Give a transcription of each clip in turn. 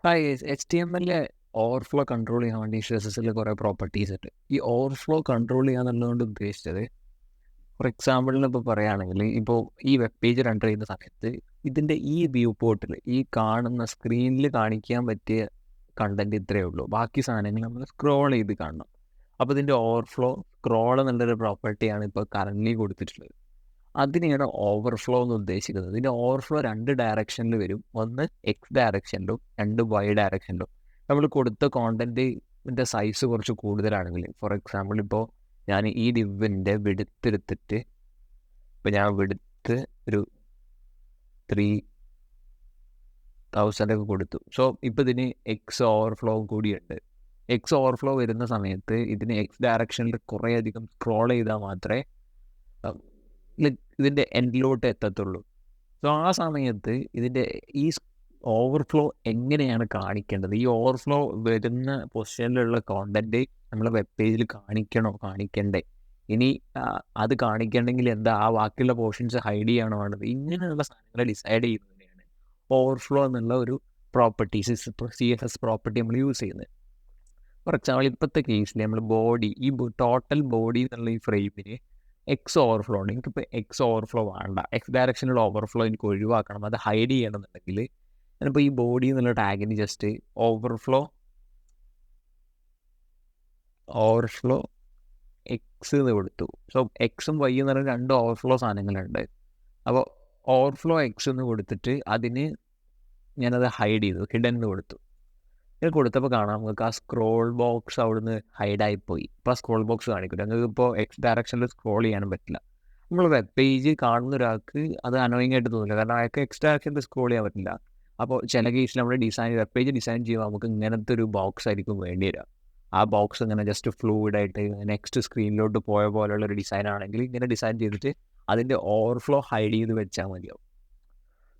HTML overflow control ചെയ്യാൻ വേണ്ടി CSSൽ കുറേ പ്രോപ്പർട്ടീസ് ഉണ്ട്. ഈ ഓവർഫ്ലോ കൺട്രോൾ ചെയ്യാന്നുള്ളതുകൊണ്ട് ഉദ്ദേശിച്ചത്, ഫോർ എക്സാമ്പിളിന് ഇപ്പോൾ പറയുകയാണെങ്കിൽ, ഇപ്പോൾ ഈ വെബ് പേജ് റണ്ടർ ചെയ്യുന്ന സമയത്ത് ഇതിൻ്റെ ഈ വ്യൂ പോർട്ടിൽ ഈ കാണുന്ന സ്ക്രീനിൽ കാണിക്കാൻ പറ്റിയ കണ്ടൻറ്റ് ഇത്രയേ ഉള്ളൂ. ബാക്കി സാധനങ്ങൾ നമ്മൾ സ്ക്രോൾ ചെയ്ത് കാണണം. അപ്പോൾ ഇതിൻ്റെ ഓവർഫ്ലോ സ്ക്രോൾ എന്നുള്ളൊരു പ്രോപ്പർട്ടിയാണ് ഇപ്പോൾ കറൻ്റ്ലി കൊടുത്തിട്ടുള്ളത്. അതിനെയാണ് ഓവർഫ്ലോ എന്ന് ഉദ്ദേശിക്കുന്നത്. ഇതിൻ്റെ ഓവർഫ്ലോ 2 ഡയറക്ഷനിൽ വരും. ഒന്ന് എക്സ് ഡയറക്ഷനിലും 2 വൈ ഡയറക്ഷനിലും. നമ്മൾ കൊടുത്ത കോണ്ടൻറ്റിൻ്റെ സൈസ് കുറച്ച് കൂടുതലാണെങ്കിൽ, ഫോർ എക്സാമ്പിൾ ഇപ്പോൾ ഞാൻ ഈ ഡിവിൻ്റെ വിഡ്ത്ത് എടുത്തിട്ട്, ഇപ്പോൾ ഞാൻ വിഡ്ത്ത് ഒരു 3000 ഒക്കെ കൊടുത്തു. സോ ഇപ്പോൾ ഇതിന് എക്സ് ഓവർഫ്ലോ കൂടിയുണ്ട്. എക്സ് ഓവർഫ്ലോ വരുന്ന സമയത്ത് ഇതിന് എക്സ് ഡയറക്ഷനിൽ കുറേയധികം സ്ക്രോൾ ചെയ്താൽ മാത്രമേ ഇതിൻ്റെ എൻഡിലോട്ട് എത്തത്തുള്ളൂ. സോ ആ സമയത്ത് ഇതിൻ്റെ ഈ ഓവർഫ്ലോ എങ്ങനെയാണ് കാണിക്കേണ്ടത്? ഈ ഓവർഫ്ലോ വരുന്ന പൊസിഷനിലുള്ള കോണ്ടൻറ്റ് നമ്മൾ വെബ് പേജിൽ കാണിക്കണോ കാണിക്കണ്ടേ? ഇനി അത് കാണിക്കണമെങ്കിൽ എന്താ, ആ ബാക്കിയുള്ള പോർഷൻസ് ഹൈഡ് ചെയ്യണോ വേണ്ടത്? ഇങ്ങനെയുള്ള സാധനങ്ങൾ ഡിസൈഡ് ചെയ്യുന്നതിനെയാണ് ഓവർഫ്ലോ എന്നുള്ള ഒരു പ്രോപ്പർട്ടീസ്, CSS പ്രോപ്പർട്ടി നമ്മൾ യൂസ് ചെയ്യുന്നത്. ഫോർ എക്സാമ്പിൾ ഇപ്പോഴത്തെ കേസിൽ നമ്മൾ ബോഡി, ഈ ടോട്ടൽ ബോഡി എന്നുള്ള ഈ ഫ്രെയിമിന് എക്സ് ഓവർഫ്ലോ ഉണ്ട്. എനിക്കിപ്പോൾ എക്സ് ഓവർഫ്ലോ വേണ്ട, എക്സ് ഡയറക്ഷനിലുള്ള ഓവർഫ്ലോ എനിക്ക് ഒഴിവാക്കണം, അത് ഹൈഡ് ചെയ്യണമെന്നുണ്ടെങ്കിൽ ഞാനിപ്പോൾ ഈ ബോഡി എന്നുള്ള ടാഗിന് ജസ്റ്റ് ഓവർഫ്ലോ എക്സ് എന്ന് കൊടുത്തു. സോ എക്സും വൈ എന്ന് പറയുന്ന 2 ഓവർഫ്ലോ സാധനങ്ങളുണ്ട്. അപ്പോൾ ഓവർഫ്ലോ എക്സ് എന്ന് കൊടുത്തിട്ട് അതിന് ഞാനത് ഹൈഡ് ചെയ്തു, ഹിഡൻ എന്ന് കൊടുത്തു. ഇത് കൊടുത്തപ്പോൾ കാണാം നമുക്ക് ആ സ്ക്രോൾ ബോക്സ് അവിടുന്ന് ഹൈഡായിപ്പോയി. ഇപ്പോൾ ആ സ്ക്രോൾ ബോക്സ് കാണിക്കില്ല. നിങ്ങൾക്ക് ഇപ്പോൾ എക്സ് ഡയറക്ഷനിൽ സ്ക്രോൾ ചെയ്യാനും പറ്റില്ല. നമ്മൾ വെബ് പേജ് കാണുന്ന ഒരാൾക്ക് അത് അനോയിങ് ആയിട്ട് തോന്നില്ല, കാരണം അയാൾക്ക് എക്സ് ഡയറക്ഷനിൽ സ്ക്രോൾ ചെയ്യാൻ പറ്റില്ല. അപ്പോൾ ചില കേസിൽ നമ്മൾ വെബ് പേജ് ഡിസൈൻ ചെയ്യുമ്പോൾ നമുക്ക് ഇങ്ങനത്തെ ഒരു ബോക്സ് ആയിരിക്കും വേണ്ടി വരിക. ആ ബോക്സ് ഇങ്ങനെ ജസ്റ്റ് ഫ്ലൂയിഡായിട്ട് നെക്സ്റ്റ് സ്ക്രീനിലോട്ട് പോയ പോലെയുള്ള ഒരു ഡിസൈൻ ആണെങ്കിൽ ഇങ്ങനെ ഡിസൈൻ ചെയ്തിട്ട് അതിൻ്റെ ഓവർഫ്ലോ ഹൈഡ് ചെയ്ത് വെച്ചാൽ മതിയാവും.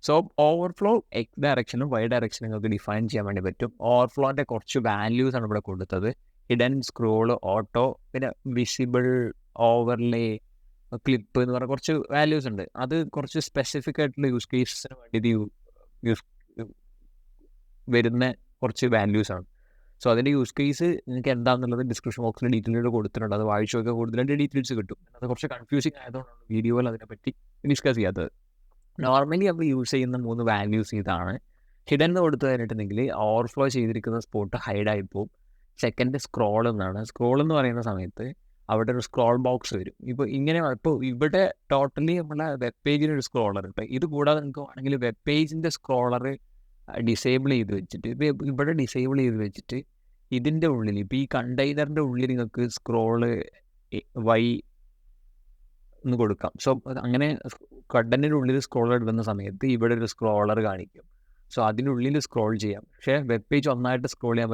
സോ ഓവർഫ്ലോ എക്സ് ഡയറക്ഷനും വൈ ഡയറക്ഷനും നിങ്ങൾക്ക് ഡിഫൈൻ ചെയ്യാൻ വേണ്ടി പറ്റും. ഓവർഫ്ലോൻ്റെ കുറച്ച് വാല്യൂസ് ആണ് ഇവിടെ കൊടുത്തത്. ഹിഡൻ, സ്ക്രോൾ, ഓട്ടോ, പിന്നെ വിസിബിൾ, ഓവർലേ, ക്ലിപ്പ് എന്ന് പറഞ്ഞ കുറച്ച് വാല്യൂസ് ഉണ്ട്. അത് കുറച്ച് സ്പെസിഫിക് ആയിട്ടുള്ള യൂസ് കേസസിന് വേണ്ടി വരുന്ന കുറച്ച് വാല്യൂസ് ആണ്. സോ അതിൻ്റെ യൂസ് കേസ് നിങ്ങൾക്ക് എന്താണെന്നുള്ളത് ഡിസ്ക്രിപ്ഷൻ ബോക്സിൽ ഡീറ്റെയിൽഡ് കൊടുത്തിട്ടുണ്ട്. അത് വായിച്ചു നോക്കിയാൽ കൂടുതലായിട്ട് ഡീറ്റെയിൽസ് കിട്ടും. അത് കുറച്ച് കൺഫ്യൂസിങ് ആയതുകൊണ്ടാണ് വീഡിയോയിൽ അതിനെപ്പറ്റി ഡിസ്കസ് ചെയ്യാത്തത്. നോർമലി നമ്മൾ യൂസ് ചെയ്യുന്ന 3 വാല്യൂസ് ഇതാണ്. ഹിഡൻ എന്ന് കൊടുത്തു കഴിഞ്ഞിട്ടുണ്ടെങ്കിൽ ഓവർഫ്ലോ ചെയ്തിരിക്കുന്ന സ്പോട്ട് ഹൈഡായി പോകും. സെക്കൻഡ് സ്ക്രോൾ എന്നാണ്. സ്ക്രോൾ എന്ന് പറയുന്ന സമയത്ത് അവിടെ ഒരു സ്ക്രോൾ ബോക്സ് വരും. ഇപ്പോൾ ഇവിടെ ടോട്ടലി നമ്മളെ വെബ് പേജിനൊരു സ്ക്രോളർ ഉണ്ട്. ഇത് കൂടാതെ നിങ്ങൾക്ക് വേണമെങ്കിൽ വെബ് പേജിൻ്റെ സ്ക്രോളർ ഡിസേബിൾ ചെയ്ത് വെച്ചിട്ട്, ഇവിടെ ഡിസേബിൾ ചെയ്ത് വെച്ചിട്ട് ഇതിൻ്റെ ഉള്ളിൽ, ഇപ്പോൾ ഈ കണ്ടെയ്നറിൻ്റെ ഉള്ളിൽ നിങ്ങൾക്ക് സ്ക്രോള് വൈ എന്ന് കൊടുക്കാം. സോ അങ്ങനെ കണ്ടന്റിൻ്റെ ഉള്ളിൽ സ്ക്രോളർ ഇടുന്ന സമയത്ത് ഇവിടെ ഒരു സ്ക്രോളർ കാണിക്കും. സോ അതിനുള്ളിൽ സ്ക്രോൾ ചെയ്യാം. പക്ഷേ വെബ് പേജ് ഒന്നായിട്ട് സ്ക്രോൾ ചെയ്യാൻ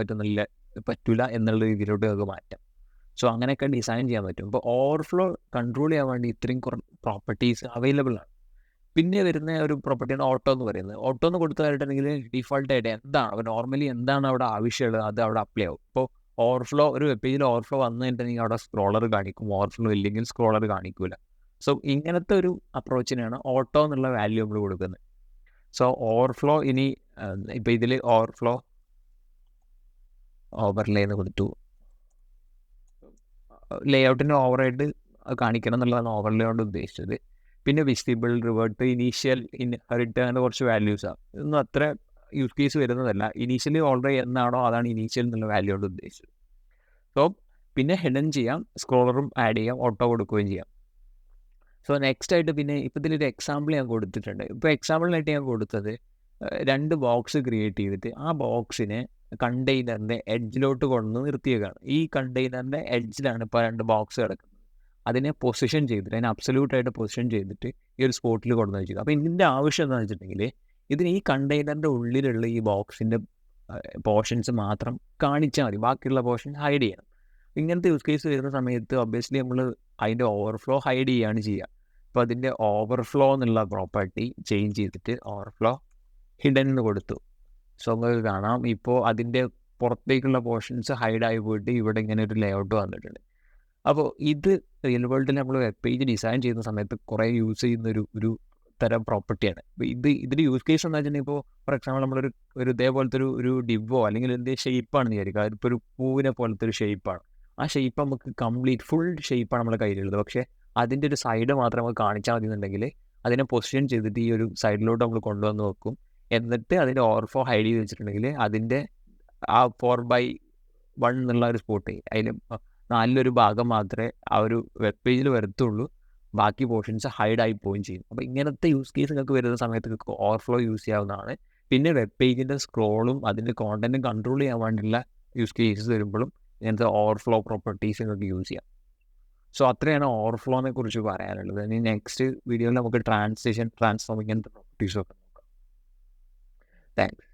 പറ്റില്ല എന്നുള്ള രീതിയിലോട്ട് നമുക്ക് മാറ്റാം. സോ അങ്ങനെയൊക്കെ ഡിസൈൻ ചെയ്യാൻ പറ്റും. ഇപ്പോൾ ഓവർഫ്ലോ കൺട്രോൾ ചെയ്യാൻ വേണ്ടി ഇത്രയും പ്രോപ്പർട്ടീസ് അവൈലബിൾ ആണ്. പിന്നെ വരുന്ന ഒരു പ്രോപ്പർട്ടിയാണ് ഓട്ടോ എന്ന് പറയുന്നത്. ഓട്ടോ എന്ന് കൊടുത്തു കഴിഞ്ഞിട്ടുണ്ടെങ്കിൽ ഡിഫോൾട്ടായിട്ട് എന്താണ് നോർമലി എന്താണ് അവിടെ ആവശ്യമുള്ളത് അത് അവിടെ അപ്ലൈ ആവും. ഇപ്പോൾ ഓവർഫ്ലോ, ഒരു വെബ് പേജിൽ ഓവർഫ്ലോ വന്നു കഴിഞ്ഞിട്ടുണ്ടെങ്കിൽ അവിടെ സ്ക്രോളർ കാണിക്കും, ഓവർഫ്ലോ ഇല്ലെങ്കിൽ സ്ക്രോളർ കാണിക്കില്ല. സോ ഇങ്ങനത്തെ ഒരു അപ്രോച്ചിനാണ് ഓട്ടോ എന്നുള്ള വാല്യൂ നമ്മൾ കൊടുക്കുന്നത്. സോ ഓവർഫ്ലോ ഇനി ഇപ്പോൾ ഇതിൽ ഓവർഫ്ലോ ഓവർലേ എന്ന് കൊടുത്തു. ലേഔട്ടിൻ്റെ ഓവറായിട്ട് കാണിക്കണം എന്നുള്ളതാണ് ഓവർലേ കൊണ്ട് ഉദ്ദേശിച്ചത്. പിന്നെ വിസിബിൾ, റിവേർട്ട്, ഇനീഷ്യൽ, ഇൻഹെറിറ്റ് അങ്ങനെ കുറച്ച് വാല്യൂസാണ്. ഇതൊന്നും അത്ര യൂസ് കേസ് വരുന്നതല്ല. ഇനീഷ്യലി ഓൾറെഡി എന്നാണോ അതാണ് ഇനീഷ്യൽ എന്നുള്ള വാല്യൂ കൊണ്ട് ഉദ്ദേശിച്ചത്. സോ പിന്നെ ഹിഡൻ ചെയ്യാം, സ്ക്രോളറും ആഡ് ചെയ്യാം, ഓട്ടോ കൊടുക്കുകയും ചെയ്യാം. സോ നെക്സ്റ്റ് ആയിട്ട് പിന്നെ ഇപ്പോൾ ഇതിലൊരു എക്സാമ്പിൾ ഞാൻ കൊടുത്തിട്ടുണ്ട്. ഇപ്പോൾ എക്സാമ്പിളിനായിട്ട് ഞാൻ കൊടുത്തത് 2 ബോക്സ് ക്രിയേറ്റ് ചെയ്തിട്ട് ആ ബോക്സിനെ കണ്ടെയ്നറിൻ്റെ എഡ്ജിലോട്ട് കൊണ്ടുവന്ന് നിർത്തിയേക്കാണ്. ഈ കണ്ടെയ്നറിൻ്റെ എഡ്ജിലാണ് ഇപ്പോൾ 2 ബോക്സ് കിടക്കുന്നത്. അതിനെ പൊസിഷൻ ചെയ്തിട്ട്, അതിനെ അബ്സല്യൂട്ടായിട്ട് പൊസിഷൻ ചെയ്തിട്ട് ഈ ഒരു സ്പോട്ടിൽ കൊണ്ടുവന്ന് വെച്ചത്. അപ്പോൾ ഇതിൻ്റെ ആവശ്യം എന്താണെന്ന് വെച്ചിട്ടുണ്ടെങ്കിൽ ഇതിന് ഈ കണ്ടെയ്നറിൻ്റെ ഉള്ളിലുള്ള ഈ ബോക്സിൻ്റെ പോർഷൻസ് മാത്രം കാണിച്ചാൽ മതി, ബാക്കിയുള്ള പോർഷൻ ഹൈഡ് ചെയ്യണം. ഇങ്ങനത്തെ യൂസ് കേസ് വരുന്ന സമയത്ത് ഒബ്വിയസ്ലി നമ്മൾ അതിൻ്റെ ഓവർഫ്ലോ ഹൈഡ് ചെയ്യുകയാണ് ചെയ്യുക. അപ്പോൾ അതിൻ്റെ ഓവർഫ്ലോ എന്നുള്ള പ്രോപ്പർട്ടി ചേഞ്ച് ചെയ്തിട്ട് ഓവർഫ്ലോ ഹിഡൻ എന്ന് കൊടുത്തു. സോ നിങ്ങൾക്ക് കാണാം ഇപ്പോൾ അതിൻ്റെ പുറത്തേക്കുള്ള പോർഷൻസ് ഹൈഡായി പോയിട്ട് ഇവിടെ ഇങ്ങനെ ഒരു ലേഔട്ട് വന്നിട്ടുണ്ട്. അപ്പോൾ ഇത് റിയൽ വേൾഡിൽ നമ്മൾ വെബ് പേജ് ഡിസൈൻ ചെയ്യുന്ന സമയത്ത് കുറേ യൂസ് ചെയ്യുന്ന ഒരു തരം പ്രോപ്പർട്ടിയാണ്. ഇതിൻ്റെ യൂസ് കേസ് എന്ന് വെച്ചിട്ടുണ്ടെങ്കിൽ ഇപ്പോൾ ഫോർ എക്സാമ്പിൾ നമ്മളൊരു ഇതേപോലത്തെ ഒരു ഡിവോ അല്ലെങ്കിൽ എന്ത് ഷേപ്പാണെന്ന് വിചാരിക്കുക. അതിപ്പോൾ ഒരു പൂവിനെ പോലത്തെ ഒരു ഷേപ്പാണ്. ആ ഷേപ്പ് നമുക്ക് കംപ്ലീറ്റ് ഫുൾ ഷേപ്പാണ് നമ്മുടെ കയ്യിലുള്ളത്. പക്ഷേ അതിൻ്റെ ഒരു സൈഡ് മാത്രം നമുക്ക് കാണിച്ചാൽ മതി എന്നുണ്ടെങ്കിൽ അതിനെ പൊസിഷൻ ചെയ്തിട്ട് ഈ ഒരു സൈഡിലോട്ട് നമ്മൾ കൊണ്ടുവന്ന് വെക്കും. എന്നിട്ട് അതിൻ്റെ ഓവർഫ്ലോ ഹൈഡ് ചെയ്ത് വെച്ചിട്ടുണ്ടെങ്കിൽ അതിൻ്റെ ആ 4/1 എന്നുള്ള ഒരു സ്പോട്ട് അതിൽ 4-1 ഭാഗം മാത്രമേ ആ ഒരു വെബ് പേജിൽ വരത്തുള്ളൂ. ബാക്കി പോർഷൻസ് ഹൈഡായി പോവുകയും ചെയ്യും. അപ്പോൾ ഇങ്ങനത്തെ യൂസ് കേസ് നിങ്ങൾക്ക് വരുന്ന സമയത്ത് നിങ്ങൾക്ക് ഓവർഫ്ലോ യൂസ് ചെയ്യാവുന്നതാണ്. പിന്നെ വെബ് പേജിൻ്റെ സ്ക്രോളും അതിൻ്റെ കോണ്ടൻറ്റും കൺട്രോൾ ചെയ്യാൻ വേണ്ടിയുള്ള യൂസ് കേസസ് വരുമ്പോഴും ഇങ്ങനത്തെ ഓവർഫ്ലോ പ്രോപ്പർട്ടീസ് നിങ്ങൾക്ക് യൂസ് ചെയ്യാം. സോ അത്രയാണ് ഓവർഫ്ലോനെ കുറിച്ച് പറയാനുള്ളത്. ഇനി നെക്സ്റ്റ് വീഡിയോയിൽ നമുക്ക് ട്രാൻസ്ഫോം ഇങ്ങനത്തെ പ്രോപ്പർട്ടീസൊക്കെ നോക്കാം. താങ്ക്സ്.